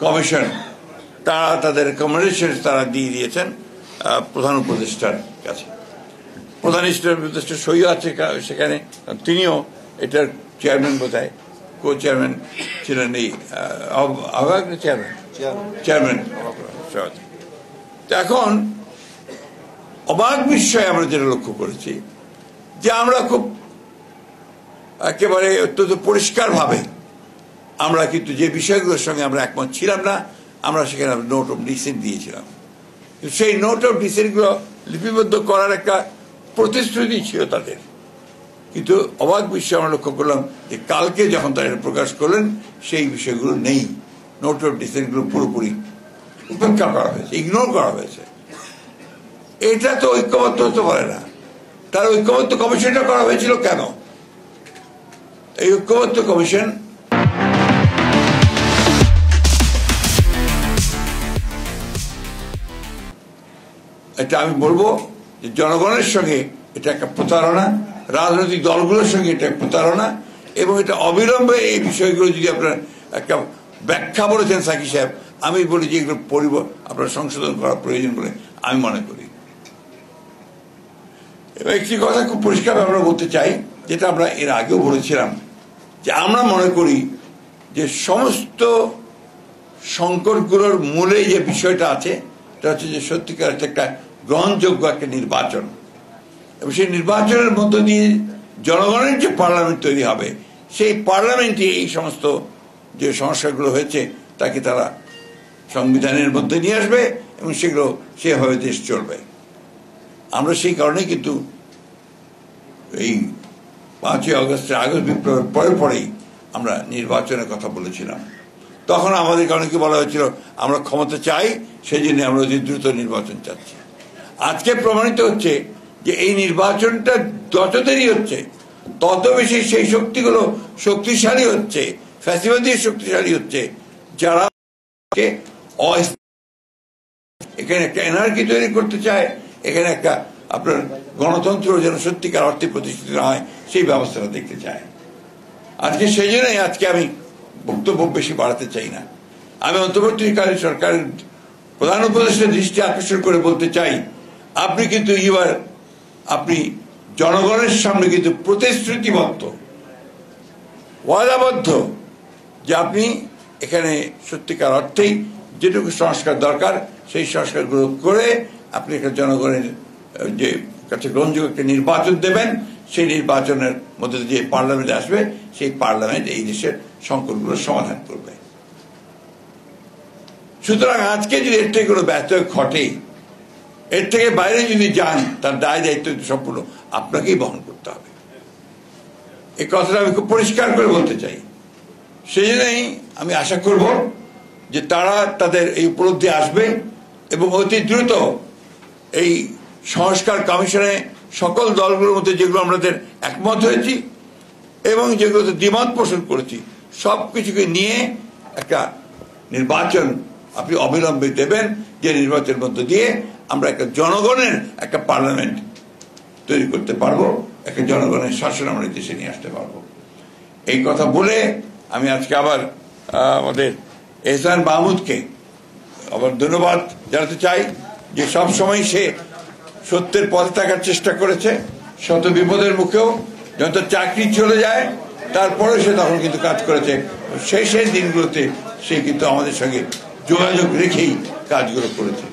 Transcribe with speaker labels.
Speaker 1: Commission তারা তাদের recommendation তারা দিয়ে দিয়েছেন প্রধান উপদেষ্টার কাছে। প্রধান উপদেষ্টা সই আছে সেখানে, তিনিও এটার চেয়ারম্যান বোধহয়, কো চেয়ারম্যান ছিলেন এই আহ্বায়ক চেয়ারম্যান। এখন অবাক বিষয়ে আমরা যেটা লক্ষ্য করেছি যে আমরা খুব একেবারে অত্যন্ত পরিষ্কারভাবে আমরা কিন্তু যে বিষয়গুলোর সঙ্গে আমরা একমত ছিলাম না, আমরা সেখানে নোট অফ ডিসেন্ট দিয়েছিলাম। সেই নোট অফ ডিসেন্টগুলো লিপিবদ্ধ করার একটা প্রতিশ্রুতি ছিল তাদের, কিন্তু অবাক বিষয় আমরা লক্ষ্য করলাম যে কালকে যখন তারা প্রকাশ করলেন সেই বিষয়গুলো নেই। নোট অফ ডিসেন্টগুলো পুরোপুরি উপেক্ষা করা হয়েছে, ইগনোর করা হয়েছে। এটা তো ঐক্যবদ্ধ হতে পারে না। তার ঐক্যবদ্ধ কমিশনটা করা হয়েছিল কেন? এই ঐক্যবদ্ধ কমিশন এটা আমি বলবো যে জনগণের সঙ্গে এটা একটা প্রতারণা, রাজনৈতিক দলগুলোর সঙ্গে এটা প্রতারণা, এবং এটা অবিলম্বে এই বিষয়গুলো যদি আপনার একটা ব্যাখ্যা বলেছেন সাকি সাহেব, আমি বলি যে এগুলো আপনার সংশোধন করা প্রয়োজন বলে আমি মনে করি। এবং একটি কথা খুব পরিষ্কার আমরা বলতে চাই, যেটা আমরা এর আগেও বলেছিলাম, যে আমরা মনে করি যে সমস্ত সংকটগুলোর মূলে যে বিষয়টা আছে এটা হচ্ছে যে সত্যিকার একটা গ্রহণযোগ্য একটা নির্বাচন, এবং সেই নির্বাচনের মধ্য দিয়ে জনগণের যে পার্লামেন্ট তৈরি হবে, সেই পার্লামেন্টে এই সমস্ত যে সমস্যাগুলো হয়েছে তাকে তারা সংবিধানের মধ্যে নিয়ে আসবে এবং সেগুলো সেভাবে দেশ চলবে। আমরা সেই কারণেই কিন্তু এই 5ই আগস্ট বিপ্লবের পরেই আমরা নির্বাচনের কথা বলেছিলাম। তখন আমাদের অনেকে বলা হয়েছিল আমরা ক্ষমতা চাই, সেই জন্য আমরা অতি দ্রুত নির্বাচন চাচ্ছি। আজকে প্রমাণিত হচ্ছে যে এই নির্বাচনটা যত দেরি হচ্ছে তত বেশি সেই শক্তিগুলো শক্তিশালী হচ্ছে, ফ্যাসিবাদী শক্তিশালী হচ্ছে, যারা এখানে একটা এনার্জি তৈরি করতে চায়, এখানে একটা আপনার গণতন্ত্র যেন সত্যিকার অর্থে প্রতিষ্ঠিত হয় সেই ব্যবস্থাটা দেখতে চায়। আজকে সেই জন্যই আজকে আমি বক্তব্য বেশি বাড়াতে চাই না। আমি অন্তর্বর্তীকালীন সরকারের প্রধান উপদেষ্টার দৃষ্টি আকর্ষণ করে বলতে চাই, আপনি কিন্তু আপনি জনগণের সামনে কিন্তু প্রতিশ্রুতিবদ্ধ, ওয়াদাবদ্ধ যে আপনি এখানে সত্যিকার অর্থেই যেটুকু সংস্কার দরকার সেই সংস্কারগুলো করে আপনি একটা জনগণের যে কাছে গ্রহণযোগ্য একটা নির্বাচন দেবেন, সেই নির্বাচনের মধ্যে যে পার্লামেন্টে আসবে সেই পার্লামেন্ট এই দেশের সংকটগুলোর সমাধান করবে। সুতরাং আজকে যদি এর থেকে কোনো ব্যত্যয় ঘটে, এর থেকে বাইরে যদি যান, তার দায় দায়িত্ব সম্পূর্ণ আপনাকেই বহন করতে হবে। এই কথাটা আমি খুব পরিষ্কার করে বলতে চাই। সেই জন্যই আমি আশা করব যে তারা তাদের এই উপলব্ধি আসবে এবং অতি দ্রুত এই সংস্কার কমিশনে সকল দলগুলোর মধ্যে যেগুলো আমাদের একমত হয়েছি এবং যেগুলোতে দ্বিমত পোষণ করেছি সব কিছুকে নিয়ে একটা নির্বাচন আপনি অবিলম্বে দেবেন, যে নির্বাচনের মধ্য দিয়ে আমরা একটা জনগণের একটা পার্লামেন্ট তৈরি করতে পারবো, একটা জনগণের শাসন আমরা দেশে নিয়ে আসতে পারবো। এই কথা বলে আমি আজকে আবার আমাদের এহসান মাহমুদকে আবার ধন্যবাদ জানাতে চাই, যে সবসময় সে সত্যের পথে থাকার চেষ্টা করেছে, শত বিপদের মুখেও যত চাকরি চলে যায় তারপরে সে তখন কিন্তু কাজ করেছে। শেষ দিনগুলোতে সে কিন্তু আমাদের সঙ্গে যোগাযোগ রেখেই কাজগুলো করেছে।